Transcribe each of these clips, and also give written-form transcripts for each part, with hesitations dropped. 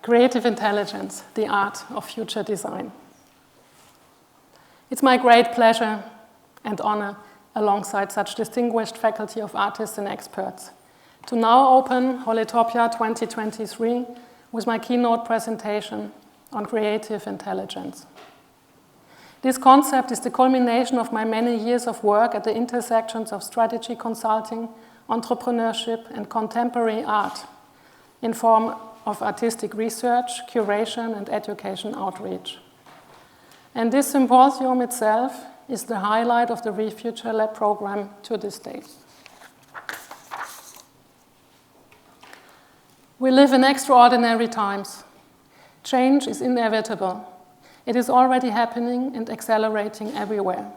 Creative intelligence, the art of future design. It's my great pleasure and honor, alongside such distinguished faculty of artists and experts, to now open HOLITOPIA 2023 with my keynote presentation on creative intelligence. This concept is the culmination of my many years of work at the intersections of strategy consulting, entrepreneurship, and contemporary art in form of artistic research, curation, and education outreach. And this symposium itself is the highlight of the ReFuture Lab program to this day. We live in extraordinary times. Change is inevitable. It is already happening and accelerating everywhere.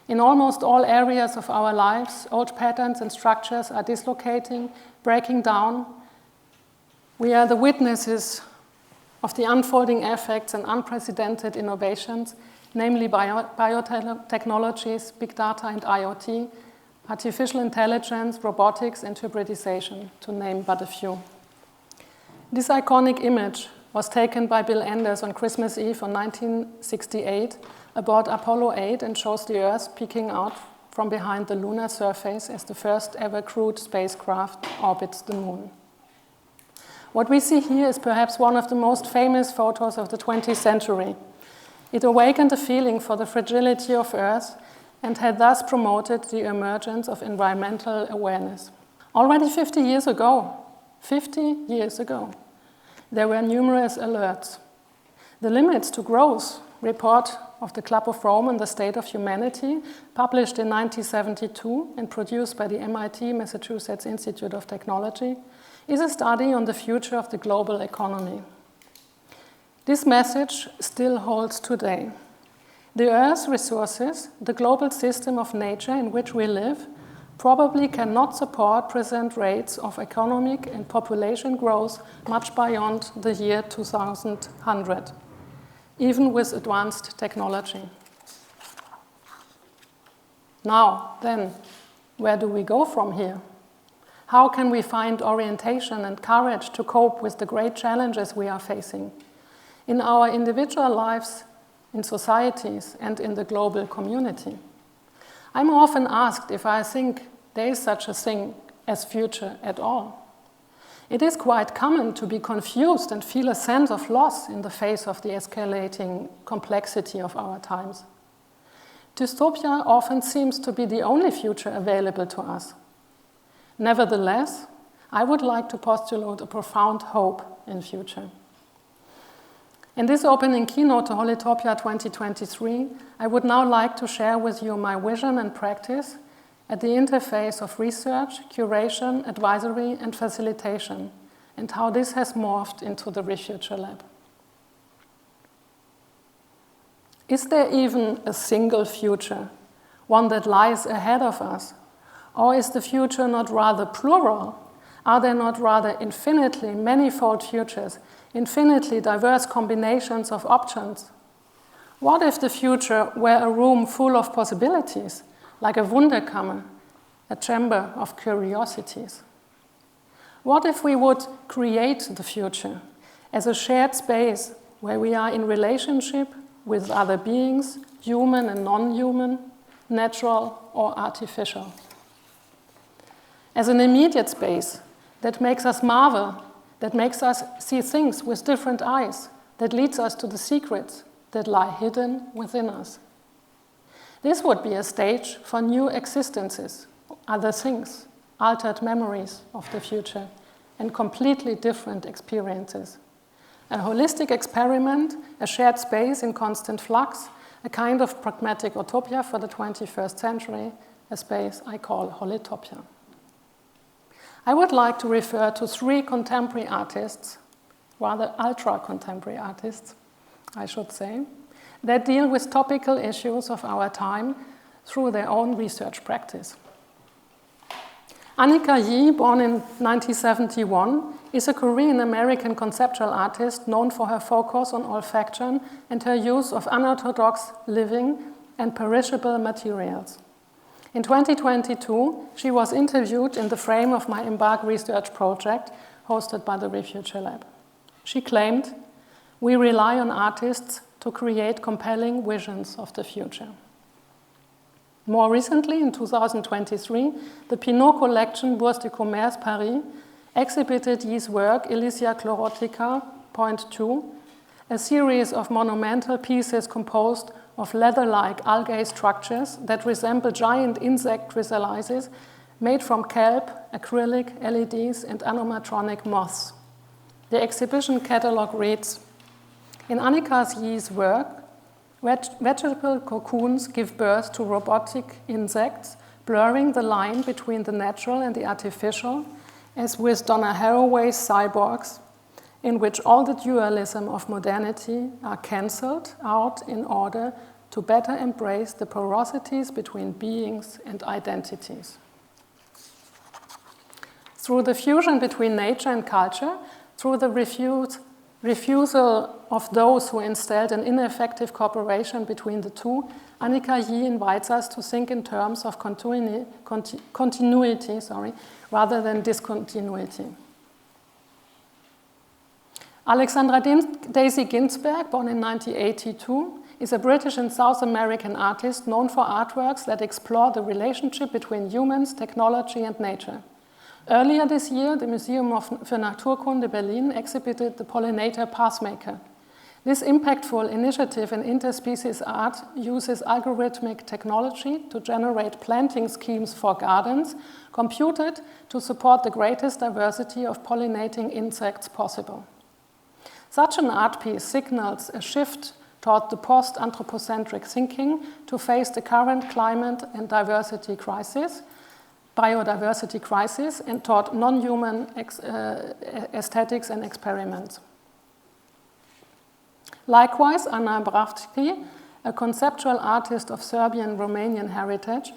In almost all areas of our lives, old patterns and structures are dislocating, breaking down. We are the witnesses of the unfolding effects and unprecedented innovations, namely biotechnologies, big data and IoT, artificial intelligence, robotics, and hybridization, to name but a few. This iconic image was taken by Bill Anders on Christmas Eve on 1968 aboard Apollo 8 and shows the Earth peeking out from behind the lunar surface as the first ever crewed spacecraft orbits the moon. What we see here is perhaps one of the most famous photos of the 20th century. It awakened a feeling for the fragility of Earth and had thus promoted the emergence of environmental awareness. Already 50 years ago, there were numerous alerts. The Limits to Growth report of the Club of Rome on the State of Humanity, published in 1972 and produced by the MIT Massachusetts Institute of Technology, is a study on the future of the global economy. This message still holds today. The Earth's resources, the global system of nature in which we live, probably cannot support present rates of economic and population growth much beyond the year 2100, even with advanced technology. Now, then, where do we go from here? How can we find orientation and courage to cope with the great challenges we are facing in our individual lives, in societies, and in the global community? I'm often asked if I think there is such a thing as future at all. It is quite common to be confused and feel a sense of loss in the face of the escalating complexity of our times. Dystopia often seems to be the only future available to us. Nevertheless, I would like to postulate a profound hope in future. In this opening keynote to HOLITOPIA 2023, I would now like to share with you my vision and practice at the interface of research, curation, advisory, and facilitation, and how this has morphed into the ReFuture Lab. Is there even a single future, one that lies ahead of us? Or is the future not rather plural? Are there not rather infinitely manifold futures, infinitely diverse combinations of options? What if the future were a room full of possibilities, like a Wunderkammer, a chamber of curiosities? What if we would create the future as a shared space where we are in relationship with other beings, human and non-human, natural or artificial? As an immediate space that makes us marvel, that makes us see things with different eyes, that leads us to the secrets that lie hidden within us. This would be a stage for new existences, other things, altered memories of the future, and completely different experiences. A holistic experiment, a shared space in constant flux, a kind of pragmatic utopia for the 21st century, a space I call HOLITOPIA. I would like to refer to three contemporary artists, rather ultra-contemporary artists, I should say, that deal with topical issues of our time through their own research practice. Annika Yi, born in 1971, is a Korean-American conceptual artist known for her focus on olfaction and her use of unorthodox living and perishable materials. In 2022, she was interviewed in the frame of my Embark research project hosted by the ReFuture Lab. She claimed, "We rely on artists to create compelling visions of the future." More recently, in 2023, the Pinot collection Bourse du Commerce Paris exhibited Yi's work Elysia chlorotica, Point 2, a series of monumental pieces composed of leather-like algae structures that resemble giant insect chrysalises made from kelp, acrylic, LEDs, and animatronic moths. The exhibition catalogue reads, "In Annika Yi's work, vegetable cocoons give birth to robotic insects, blurring the line between the natural and the artificial, as with Donna Haraway's Cyborgs, in which all the dualism of modernity are cancelled out in order to better embrace the porosities between beings and identities." Through the fusion between nature and culture, through the refusal of those who instilled an ineffective cooperation between the two, Annika Yi invites us to think in terms of continuity rather than discontinuity. Alexandra Daisy Ginsberg, born in 1982, is a British and South American artist known for artworks that explore the relationship between humans, technology, and nature. Earlier this year, the Museum für Naturkunde Berlin exhibited The Pollinator Pathmaker. This impactful initiative in interspecies art uses algorithmic technology to generate planting schemes for gardens, computed to support the greatest diversity of pollinating insects possible. Such an art piece signals a shift toward the post-anthropocentric thinking to face the current climate and biodiversity crisis, and toward non-human aesthetics and experiments. Likewise, Anna Bravtsky, a conceptual artist of Serbian-Romanian heritage,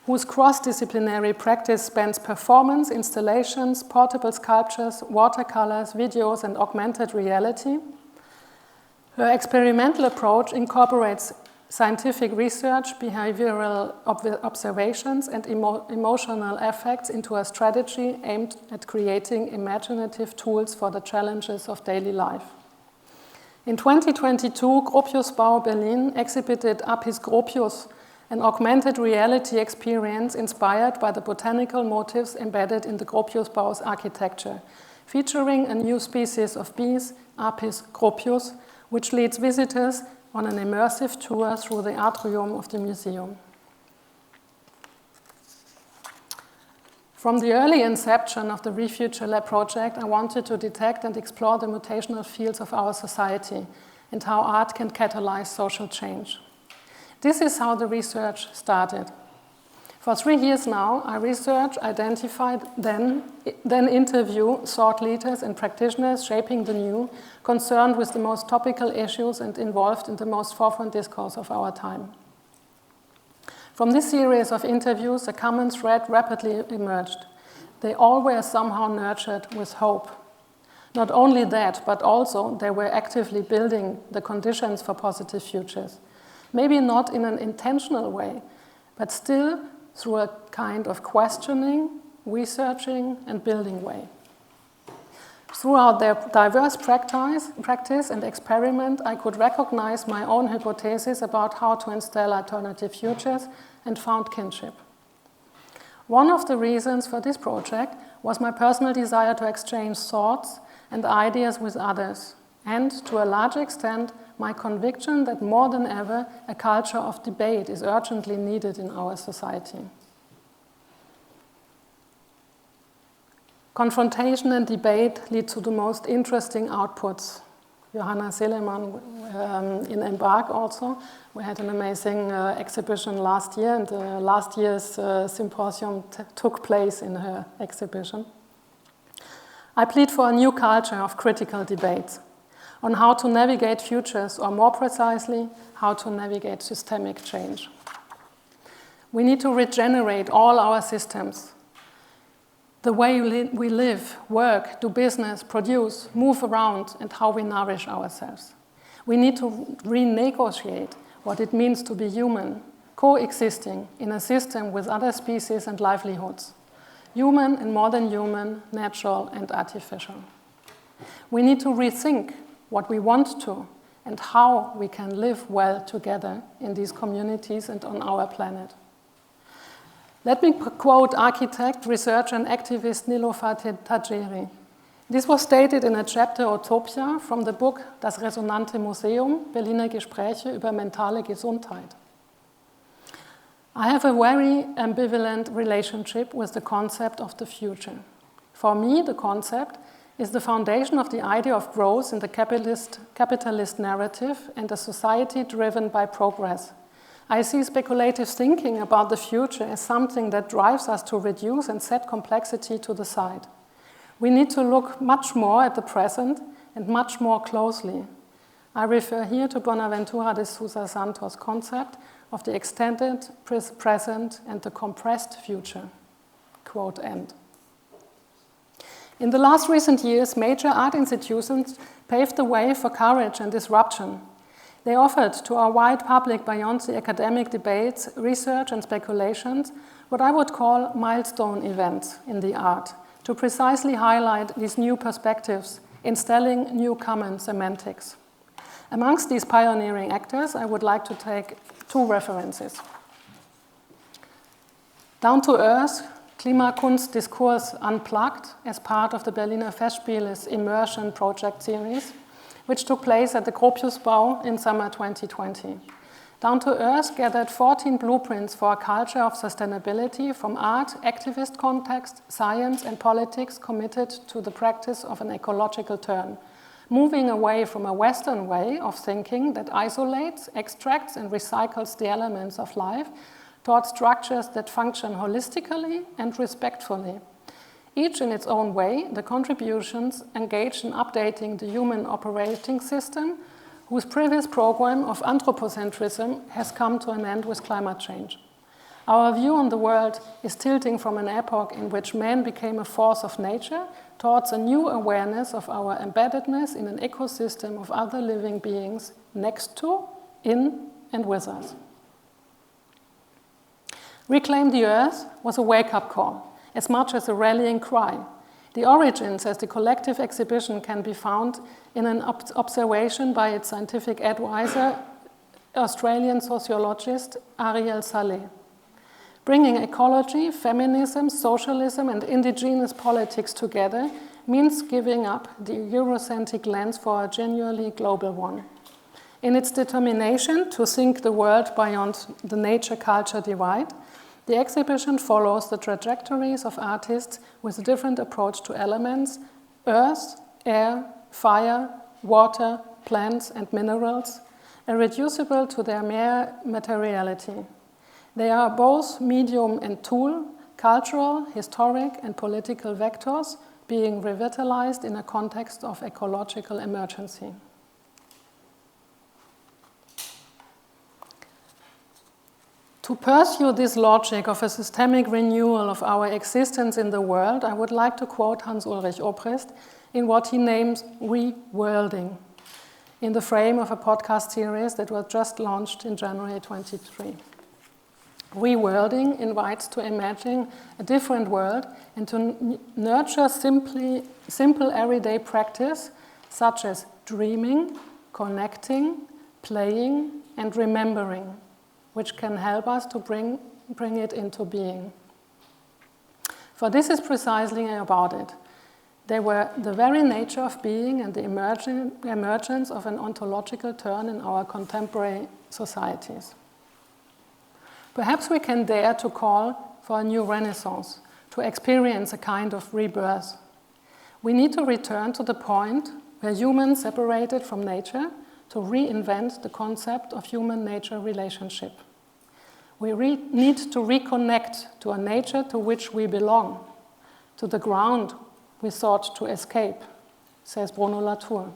whose cross-disciplinary practice spans performance, installations, portable sculptures, watercolors, videos, and augmented reality. Her experimental approach incorporates scientific research, behavioral observations, and emotional effects into a strategy aimed at creating imaginative tools for the challenges of daily life. In 2022, Gropiusbau Berlin exhibited Apis Gropius, an augmented reality experience inspired by the botanical motifs embedded in the Gropiusbau's architecture, featuring a new species of bees, Apis gropius, which leads visitors on an immersive tour through the atrium of the museum. From the early inception of the ReFuture Lab project, I wanted to detect and explore the mutational fields of our society and how art can catalyze social change. This is how the research started. For 3 years now, I research, identified, then interview thought leaders and practitioners shaping the new, concerned with the most topical issues and involved in the most forefront discourse of our time. From this series of interviews, a common thread rapidly emerged. They all were somehow nurtured with hope. Not only that, but also they were actively building the conditions for positive futures. Maybe not in an intentional way, but still through a kind of questioning, researching, and building way. Throughout their diverse practice and experiment, I could recognize my own hypotheses about how to instill alternative futures and found kinship. One of the reasons for this project was my personal desire to exchange thoughts and ideas with others, and to a large extent, my conviction that more than ever, a culture of debate is urgently needed in our society. Confrontation and debate lead to the most interesting outputs. Johanna Seleman in Embark also. We had an amazing exhibition last year, and last year's symposium took place in her exhibition. I plead for a new culture of critical debates on how to navigate futures, or more precisely, how to navigate systemic change. We need to regenerate all our systems. The way we live, work, do business, produce, move around, and how we nourish ourselves. We need to renegotiate what it means to be human, coexisting in a system with other species and livelihoods, human and more than human, natural and artificial. We need to rethink what we want to and how we can live well together in these communities and on our planet. Let me quote architect, researcher and activist Niloufar Tajeri. This was stated in a chapter HOLITOPIA from the book Das Resonante Museum, Berliner Gespräche über mentale Gesundheit. I have a very ambivalent relationship with the concept of the future. For me, the concept is the foundation of the idea of growth in the capitalist narrative and a society driven by progress. I see speculative thinking about the future as something that drives us to reduce and set complexity to the side. We need to look much more at the present and much more closely. I refer here to Bonaventura de Sousa Santos' concept of the extended present and the compressed future. Quote end. In the last recent years, major art institutions paved the way for courage and disruption. They offered to our wide public beyond the academic debates, research and speculations what I would call milestone events in the art to precisely highlight these new perspectives, instilling new common semantics. Amongst these pioneering actors, I would like to take two references. Down to Earth, Klimakunstdiskurs Unplugged as part of the Berliner Festspiele's Immersion project series, which took place at the Gropiusbau in summer 2020. Down to Earth gathered 14 blueprints for a culture of sustainability from art, activist context, science, and politics committed to the practice of an ecological turn, moving away from a Western way of thinking that isolates, extracts, and recycles the elements of life towards structures that function holistically and respectfully. Each in its own way, the contributions engaged in updating the human operating system, whose previous program of anthropocentrism has come to an end with climate change. Our view on the world is tilting from an epoch in which man became a force of nature towards a new awareness of our embeddedness in an ecosystem of other living beings next to, in, and with us. Reclaim the Earth was a wake-up call, as much as a rallying cry. The origins as the collective exhibition can be found in an observation by its scientific advisor, Australian sociologist Ariel Saleh. Bringing ecology, feminism, socialism, and indigenous politics together means giving up the Eurocentric lens for a genuinely global one. In its determination to think the world beyond the nature-culture divide, the exhibition follows the trajectories of artists with a different approach to elements: earth, air, fire, water, plants, and minerals, irreducible to their mere materiality. They are both medium and tool, cultural, historic, and political vectors being revitalized in a context of ecological emergency. To pursue this logic of a systemic renewal of our existence in the world, I would like to quote Hans-Ulrich Obrist in what he names reworlding, in the frame of a podcast series that was just launched in January 23. Reworlding invites to imagine a different world and to nurture simple everyday practice such as dreaming, connecting, playing, and remembering, which can help us to bring it into being. For this is precisely about it. They were the very nature of being and the emergence of an ontological turn in our contemporary societies. Perhaps we can dare to call for a new renaissance, to experience a kind of rebirth. We need to return to the point where humans separated from nature to reinvent the concept of human-nature relationship. We need to reconnect to a nature to which we belong, to the ground we sought to escape, says Bruno Latour.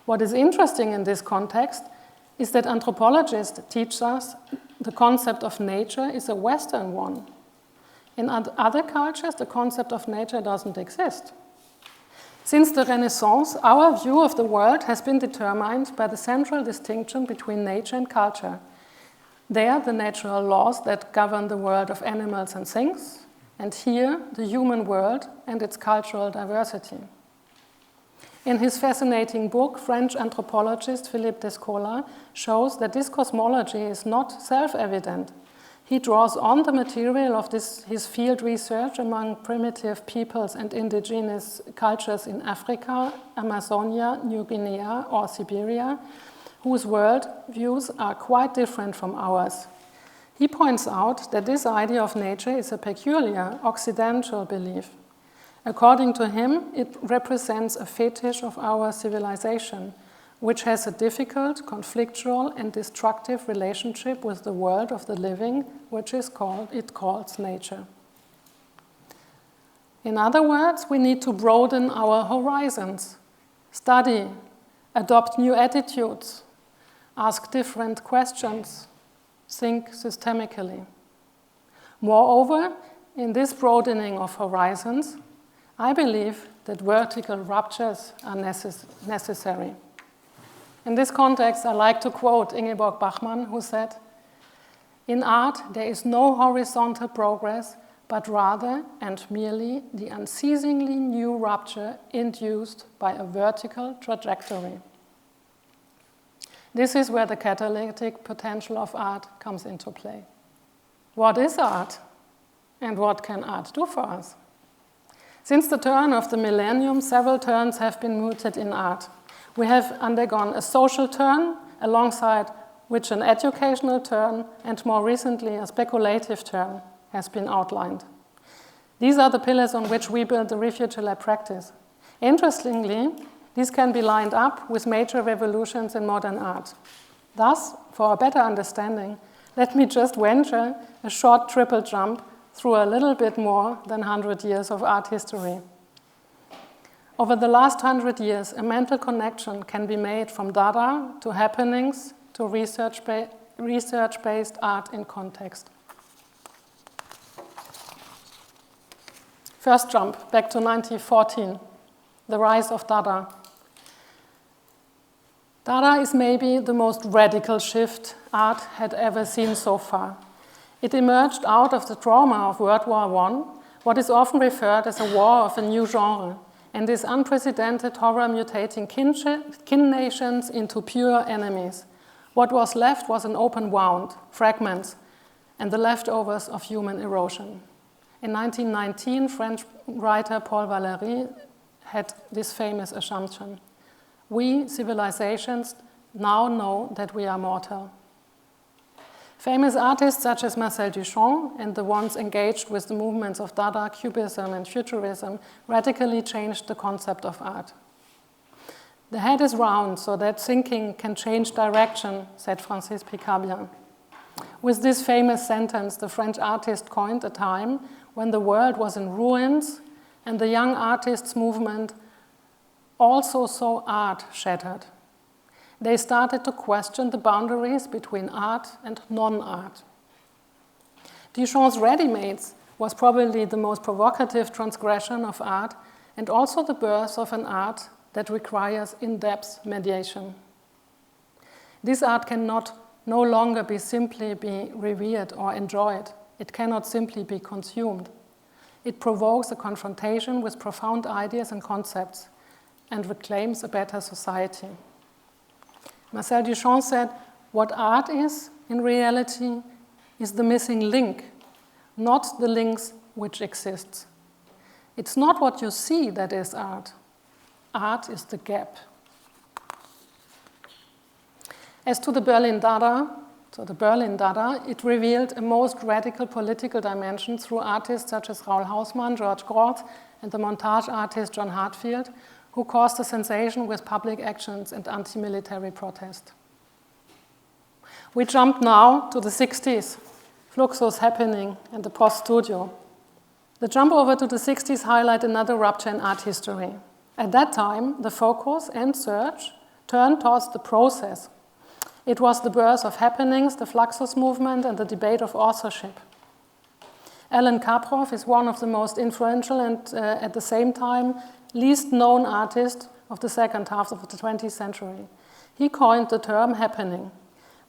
What is interesting in this context is that anthropologists teach us the concept of nature is a Western one. In other cultures, the concept of nature doesn't exist. Since the Renaissance, our view of the world has been determined by the central distinction between nature and culture. There, the natural laws that govern the world of animals and things, and here, the human world and its cultural diversity. In his fascinating book, French anthropologist Philippe Descola shows that this cosmology is not self-evident. He draws on the material of his field research among primitive peoples and indigenous cultures in Africa, Amazonia, New Guinea, or Siberia, whose world views are quite different from ours. He points out that this idea of nature is a peculiar Occidental belief. According to him, it represents a fetish of our civilization, which has a difficult, conflictual, and destructive relationship with the world of the living, which it calls nature. In other words, we need to broaden our horizons, study, adopt new attitudes, ask different questions, think systemically. Moreover, in this broadening of horizons, I believe that vertical ruptures are necessary. In this context, I like to quote Ingeborg Bachmann, who said, "In art, there is no horizontal progress, but rather and merely the unceasingly new rupture induced by a vertical trajectory." This is where the catalytic potential of art comes into play. What is art? And what can art do for us? Since the turn of the millennium, several turns have been mooted in art. We have undergone a social turn, alongside which an educational turn, and more recently a speculative turn has been outlined. These are the pillars on which we build the Refugee Lab practice. Interestingly, these can be lined up with major revolutions in modern art. Thus, for a better understanding, let me just venture a short triple jump through a little bit more than 100 years of art history. Over the last 100 years, a mental connection can be made from Dada to happenings to research-based art in context. First jump, back to 1914, the rise of Dada. Dada is maybe the most radical shift art had ever seen so far. It emerged out of the trauma of World War I, what is often referred as a war of a new genre, and this unprecedented horror mutating kin nations into pure enemies. What was left was an open wound, fragments, and the leftovers of human erosion. In 1919, French writer Paul Valéry had this famous assumption: we, civilizations, now know that we are mortal. Famous artists such as Marcel Duchamp and the ones engaged with the movements of Dada, Cubism, and Futurism radically changed the concept of art. The head is round, so that thinking can change direction, said Francis Picabia. With this famous sentence, the French artist coined a time when the world was in ruins and the young artists' movement also saw art shattered. They started to question the boundaries between art and non-art. Duchamp's ready-mades was probably the most provocative transgression of art and also the birth of an art that requires in-depth mediation. This art cannot no longer simply be revered or enjoyed. It cannot simply be consumed. It provokes a confrontation with profound ideas and concepts and reclaims a better society. Marcel Duchamp said, what art is, in reality, is the missing link, not the links which exist. It's not what you see that is art. Art is the gap. As to the Berlin Dada, it revealed a most radical political dimension through artists such as Raoul Hausmann, George Gortz, and the montage artist John Hartfield, who caused a sensation with public actions and anti-military protest. We jump now to the 60s, Fluxus happening and the post-studio. The jump over to the 60s highlight another rupture in art history. At that time, the focus and search turned towards the process. It was the birth of happenings, the Fluxus movement, and the debate of authorship. Alan Kaproff is one of the most influential and, at the same time, least known artists of the second half of the 20th century. He coined the term happening,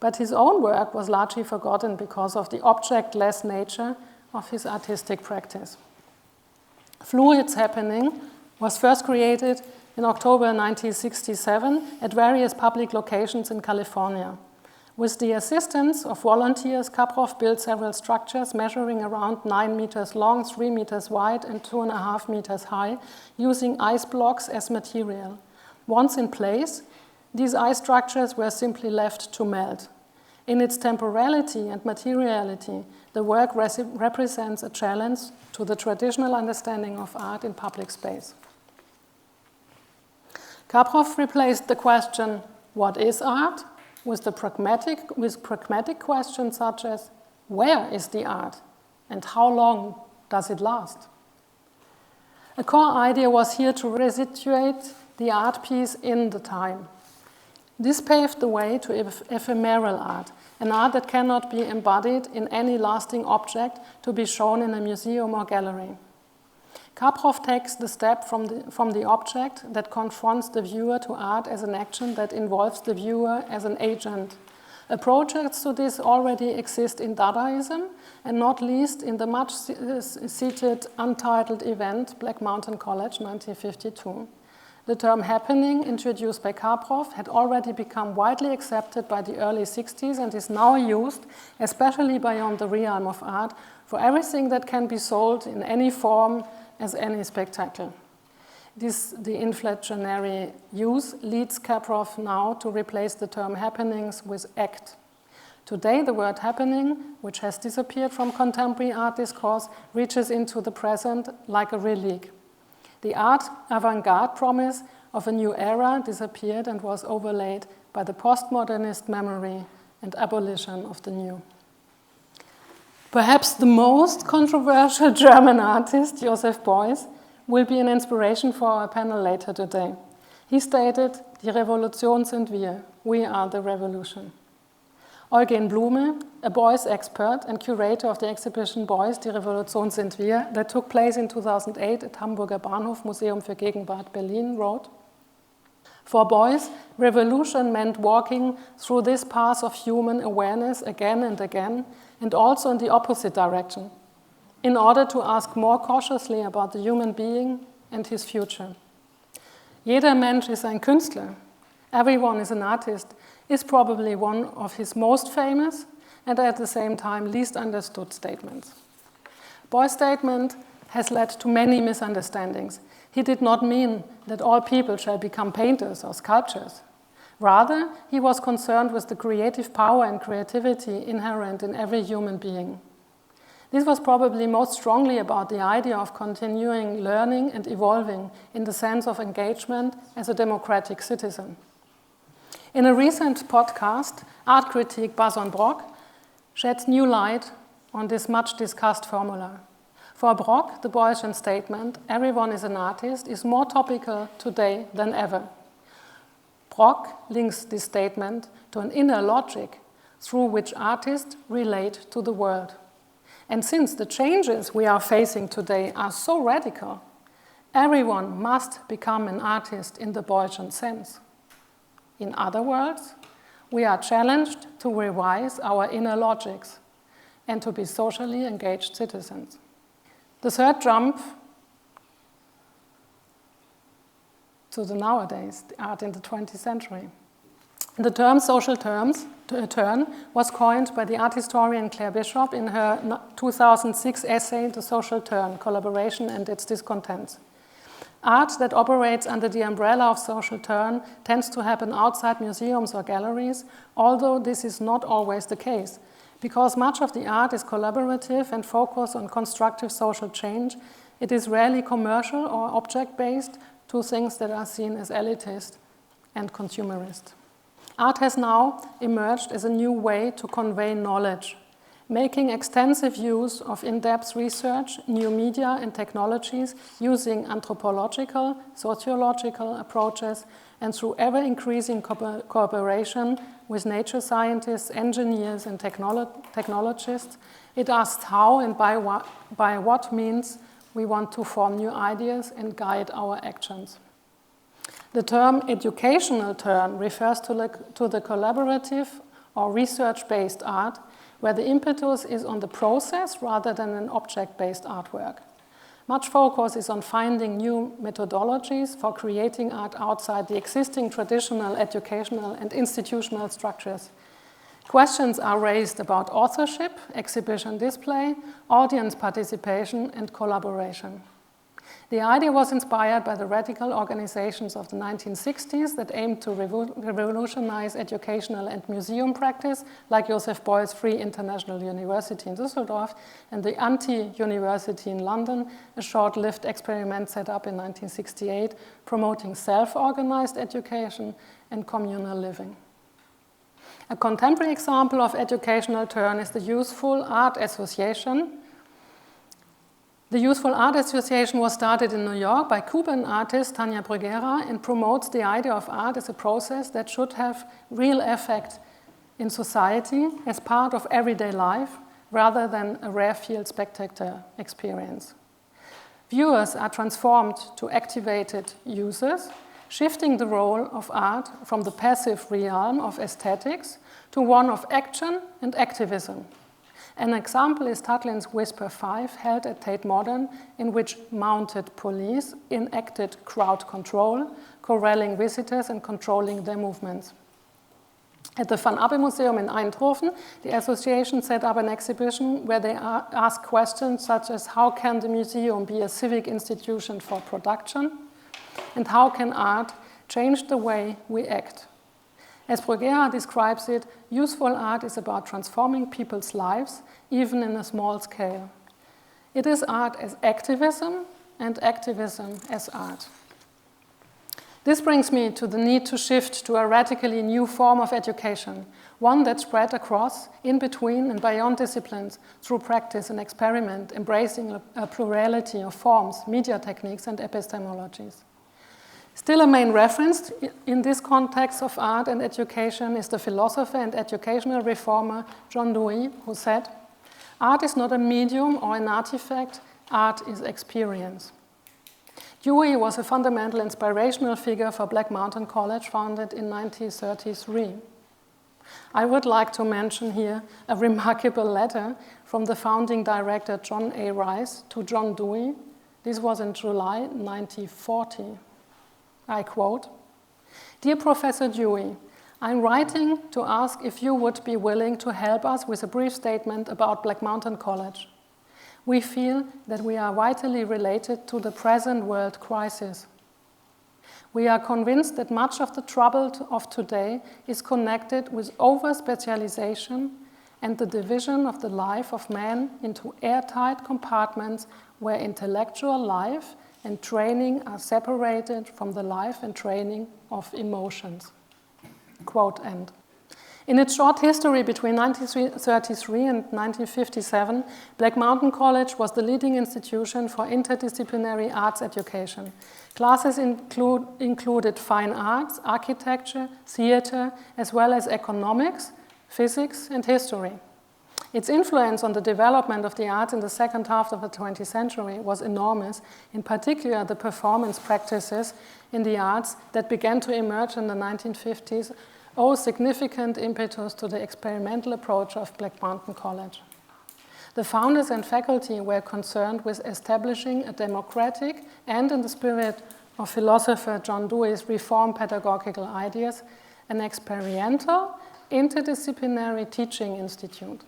but his own work was largely forgotten because of the object-less nature of his artistic practice. Fluid's happening was first created in October 1967 at various public locations in California. With the assistance of volunteers, Kaproff built several structures measuring around 9 meters long, 3 meters wide, and 2.5 meters high, using ice blocks as material. Once in place, these ice structures were simply left to melt. In its temporality and materiality, the work represents a challenge to the traditional understanding of art in public space. Kaproff replaced the question, what is art, with pragmatic questions such as, where is the art, and how long does it last? A core idea was here to resituate the art piece in the time. This paved the way to ephemeral art, an art that cannot be embodied in any lasting object to be shown in a museum or gallery. Kaproff takes the step from the object that confronts the viewer to art as an action that involves the viewer as an agent. Approaches to this already exist in Dadaism, and not least in the much-cited untitled event, Black Mountain College, 1952. The term happening, introduced by Kaproff, had already become widely accepted by the early 60s and is now used, especially beyond the realm of art, for everything that can be sold in any form as any spectacle. The inflationary use leads Kaproff now to replace the term happenings with act. Today, the word happening, which has disappeared from contemporary art discourse, reaches into the present like a relic. The art avant-garde promise of a new era disappeared and was overlaid by the postmodernist memory and abolition of the new. Perhaps the most controversial German artist, Joseph Beuys, will be an inspiration for our panel later today. He stated, "Die Revolution sind wir. We are the revolution." Eugen Blume, a Beuys expert and curator of the exhibition Beuys, Die Revolution sind wir, that took place in 2008 at Hamburger Bahnhof Museum für Gegenwart Berlin, wrote, "For Beuys, revolution meant walking through this path of human awareness again and again, and also in the opposite direction, in order to ask more cautiously about the human being and his future. Jeder Mensch ist ein Künstler, everyone is an artist, is probably one of his most famous and at the same time least understood statements." Beuys' statement has led to many misunderstandings. He did not mean that all people shall become painters or sculptors. Rather, he was concerned with the creative power and creativity inherent in every human being. This was probably most strongly about the idea of continuing learning and evolving in the sense of engagement as a democratic citizen. In a recent podcast, art critic Bason Brock sheds new light on this much-discussed formula. For Brock, the Beuys'ian statement, "everyone is an artist," is more topical today than ever. Brock links this statement to an inner logic through which artists relate to the world. And since the changes we are facing today are so radical, everyone must become an artist in the Beuys'ian sense. In other words, we are challenged to revise our inner logics and to be socially engaged citizens. The third jump to the nowadays, the art in the 20th century. The term social turn was coined by the art historian Claire Bishop in her 2006 essay, The Social Turn, Collaboration and Its Discontents. Art that operates under the umbrella of social turn tends to happen outside museums or galleries, although this is not always the case. Because much of the art is collaborative and focused on constructive social change, it is rarely commercial or object-based, two things that are seen as elitist and consumerist. Art has now emerged as a new way to convey knowledge. making extensive use of in-depth research, new media and technologies, using anthropological, sociological approaches, and through ever-increasing cooperation with nature scientists, engineers, and technologists, it asks how and by what means we want to form new ideas and guide our actions. The term educational turn refers to the collaborative or research-based art, where the impetus is on the process rather than an object-based artwork. Much focus is on finding new methodologies for creating art outside the existing traditional educational and institutional structures. Questions are raised about authorship, exhibition display, audience participation, and collaboration. The idea was inspired by the radical organizations of the 1960s that aimed to revolutionize educational and museum practice, like Joseph Beuys' Free International University in Düsseldorf and the Anti-University in London, a short-lived experiment set up in 1968, promoting self-organized education and communal living. A contemporary example of educational turn is the Useful Art Association. The Useful Art Association was started in New York by Cuban artist Tania Bruguera and promotes the idea of art as a process that should have real effect in society as part of everyday life rather than a rare field spectator experience. Viewers are transformed to activated users, shifting the role of art from the passive realm of aesthetics to one of action and activism. An example is Tatlin's Whisper 5, held at Tate Modern, in which mounted police enacted crowd control, corralling visitors and controlling their movements. At the Van Abbe Museum in Eindhoven, the association set up an exhibition where they ask questions such as how can the museum be a civic institution for production, and how can art change the way we act? As Bruguera describes it, useful art is about transforming people's lives, even in a small scale. It is art as activism and activism as art. This brings me to the need to shift to a radically new form of education, one that spread across, in between and beyond disciplines through practice and experiment, embracing a plurality of forms, media techniques, and epistemologies. Still a main reference in this context of art and education is the philosopher and educational reformer John Dewey, who said, "Art is not a medium or an artifact, art is experience." Dewey was a fundamental inspirational figure for Black Mountain College, founded in 1933. I would like to mention here a remarkable letter from the founding director John A. Rice to John Dewey. This was in July 1940. I quote, "Dear Professor Dewey, I'm writing to ask if you would be willing to help us with a brief statement about Black Mountain College. We feel that we are vitally related to the present world crisis. We are convinced that much of the trouble of today is connected with over-specialization and the division of the life of man into airtight compartments where intellectual life and training are separated from the life and training of emotions." Quote end. In its short history between 1933 and 1957, Black Mountain College was the leading institution for interdisciplinary arts education. Classes included fine arts, architecture, theater, as well as economics, physics, and history. Its influence on the development of the arts in the second half of the 20th century was enormous, in particular the performance practices in the arts that began to emerge in the 1950s owe significant impetus to the experimental approach of Black Mountain College. The founders and faculty were concerned with establishing a democratic and, in the spirit of philosopher John Dewey's reform pedagogical ideas, an experiential, interdisciplinary teaching institute.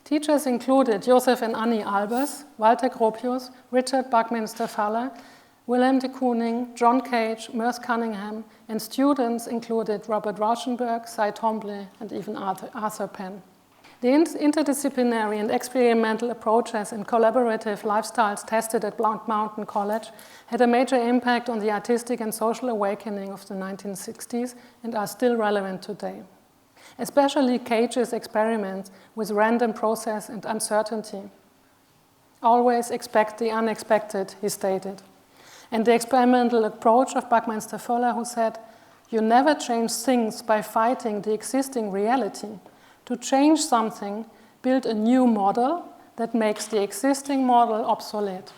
Teachers included Joseph and Annie Albers, Walter Gropius, Richard Buckminster Fuller, Willem de Kooning, John Cage, Merce Cunningham, and students included Robert Rauschenberg, Cy Twombly, and even Arthur Penn. The interdisciplinary and experimental approaches and collaborative lifestyles tested at Black Mountain College had a major impact on the artistic and social awakening of the 1960s and are still relevant today. especially Cage's experiments with random process and uncertainty. Always expect the unexpected, he stated. And the experimental approach of Buckminster Fuller, who said, you never change things by fighting the existing reality. To change something, build a new model that makes the existing model obsolete.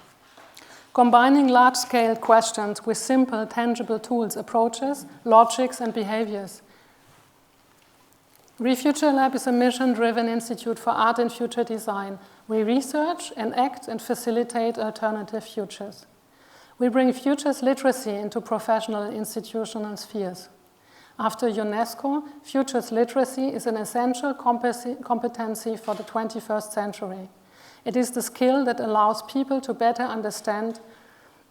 Combining large-scale questions with simple, tangible tools, approaches, logics, and behaviors. ReFuture Lab is a mission-driven institute for art and future design. We research, enact, and facilitate alternative futures. We bring futures literacy into professional and institutional spheres. After UNESCO, futures literacy is an essential competency for the 21st century. It is the skill that allows people to better understand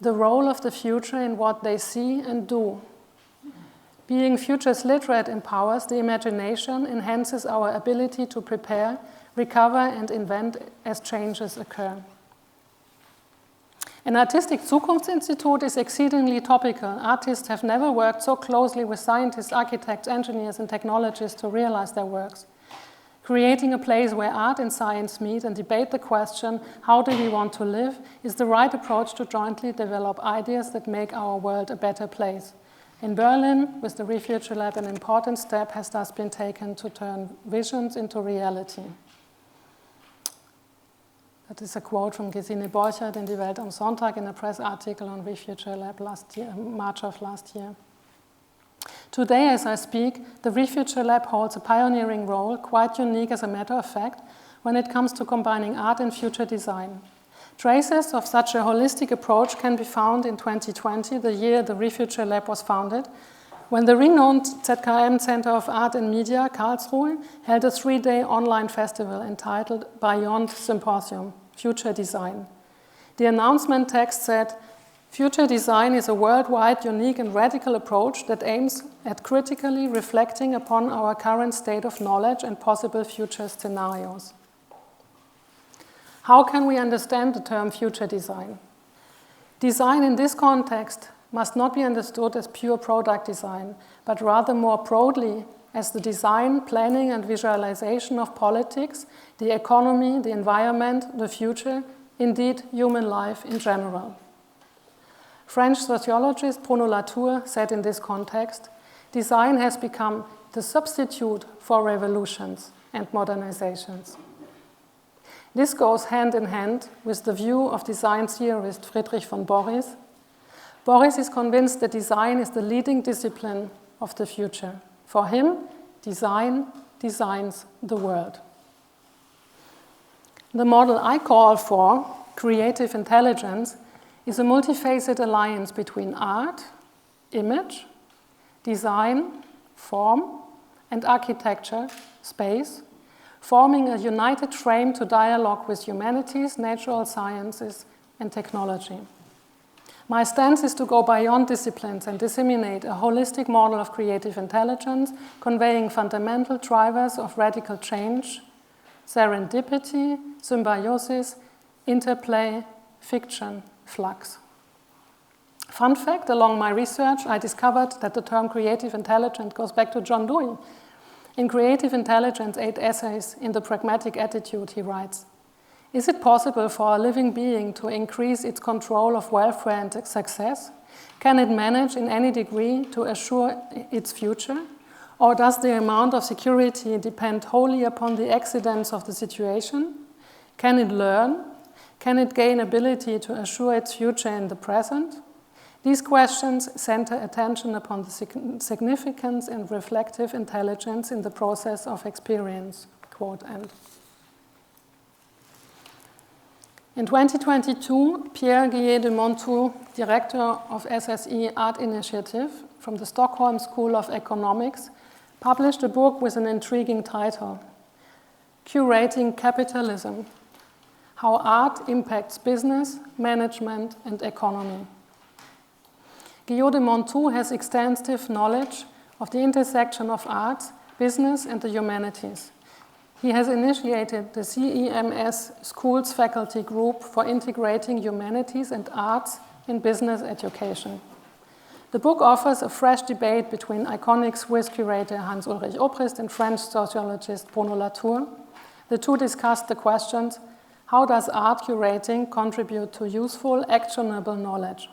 the role of the future in what they see and do. Being futures literate empowers the imagination, enhances our ability to prepare, recover, and invent as changes occur. An artistic Zukunftsinstitut is exceedingly topical. Artists have never worked so closely with scientists, architects, engineers, and technologists to realize their works. Creating a place where art and science meet and debate the question, how do we want to live, is the right approach to jointly develop ideas that make our world a better place. In Berlin, with the ReFuture Lab, an important step has thus been taken to turn visions into reality. That is a quote from Gesine Borchert in Die Welt am Sonntag in a press article on ReFuture Lab March of last year. Today, as I speak, the ReFuture Lab holds a pioneering role, quite unique as a matter of fact, when it comes to combining art and future design. Traces of such a holistic approach can be found in 2020, the year the ReFuture Lab was founded, when the renowned ZKM Center of Art and Media, Karlsruhe, held a 3-day online festival entitled Beyond Symposium, Future Design. The announcement text said, future design is a worldwide, unique and radical approach that aims at critically reflecting upon our current state of knowledge and possible future scenarios. How can we understand the term future design? Design in this context must not be understood as pure product design, but rather more broadly as the design, planning, and visualization of politics, the economy, the environment, the future, indeed human life in general. French sociologist Bruno Latour said in this context, design has become the substitute for revolutions and modernizations. This goes hand in hand with the view of design theorist Friedrich von Boris. Boris is convinced that design is the leading discipline of the future. For him, design designs the world. The model I call for, creative intelligence, is a multifaceted alliance between art, image, design, form, and architecture, space, forming a united frame to dialogue with humanities, natural sciences, and technology. My stance is to go beyond disciplines and disseminate a holistic model of creative intelligence, conveying fundamental drivers of radical change, serendipity, symbiosis, interplay, fiction, flux. Fun fact, along my research, I discovered that the term creative intelligence goes back to John Dewey. In Creative Intelligence, 8 essays in the pragmatic attitude, he writes, is it possible for a living being to increase its control of welfare and success? Can it manage in any degree to assure its future? Or does the amount of security depend wholly upon the accidents of the situation? Can it learn? Can it gain ability to assure its future in the present? These questions center attention upon the significance and reflective intelligence in the process of experience. Quote end. In 2022, Pierre Guillet de Montou, director of SSE Art Initiative from the Stockholm School of Economics, published a book with an intriguing title, Curating Capitalism, How Art Impacts Business, Management, and Economy. Guillaume de Montou has extensive knowledge of the intersection of arts, business, and the humanities. He has initiated the CEMS Schools Faculty Group for integrating humanities and arts in business education. The book offers a fresh debate between iconic Swiss curator Hans-Ulrich Obrist and French sociologist Bruno Latour. The two discussed the questions, how does art curating contribute to useful, actionable knowledge?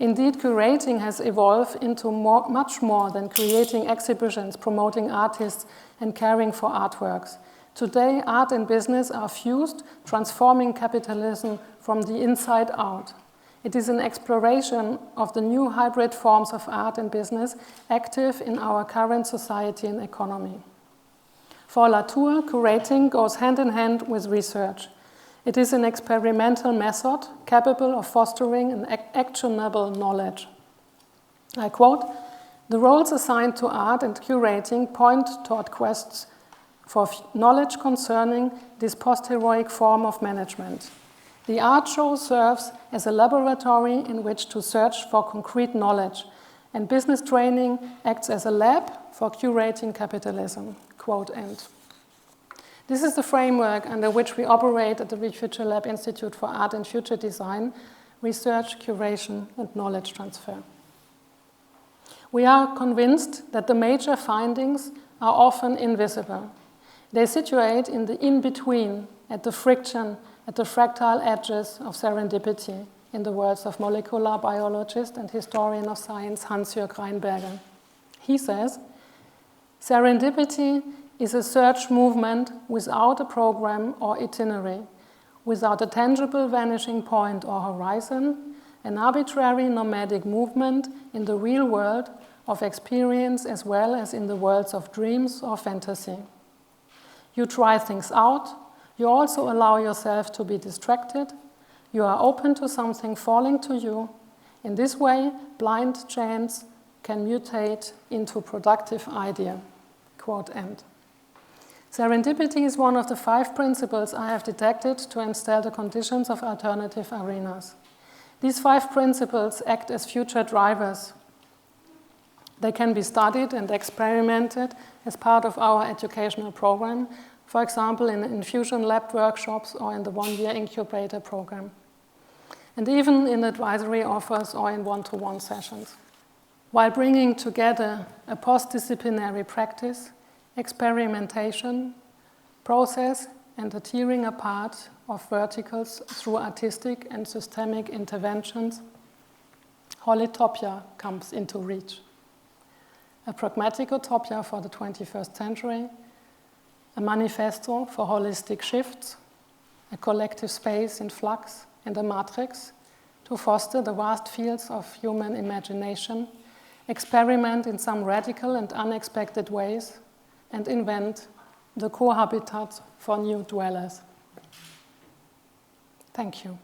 Indeed, curating has evolved into much more than creating exhibitions, promoting artists, and caring for artworks. Today, art and business are fused, transforming capitalism from the inside out. It is an exploration of the new hybrid forms of art and business active in our current society and economy. For Latour, curating goes hand in hand with research. It is an experimental method capable of fostering an actionable knowledge. I quote, "The roles assigned to art and curating point toward quests for knowledge concerning this post-heroic form of management. The art show serves as a laboratory in which to search for concrete knowledge, and business training acts as a lab for curating capitalism." Quote end. This is the framework under which we operate at the Future Lab Institute for Art and Future Design, research, curation, and knowledge transfer. We are convinced that the major findings are often invisible. They situate in the in-between, at the friction, at the fractal edges of serendipity, in the words of molecular biologist and historian of science Hans-Jörg Reinberger. He says, "Serendipity is a search movement without a program or itinerary, without a tangible vanishing point or horizon, an arbitrary nomadic movement in the real world of experience as well as in the worlds of dreams or fantasy. You try things out, you also allow yourself to be distracted, you are open to something falling to you. In this way, blind chance can mutate into productive idea." Quote end. Serendipity is one of the 5 principles I have detected to instill the conditions of alternative arenas. These 5 principles act as future drivers. They can be studied and experimented as part of our educational program, for example, in infusion lab workshops or in the one-year incubator program, and even in advisory offers or in one-to-one sessions. While bringing together a post-disciplinary practice, experimentation, process, and a tearing apart of verticals through artistic and systemic interventions, HOLITOPIA comes into reach. A pragmatic utopia for the 21st century, a manifesto for holistic shifts, a collective space in flux, and a matrix to foster the vast fields of human imagination, experiment in some radical and unexpected ways, and invent the cohabitat for new dwellers. Thank you.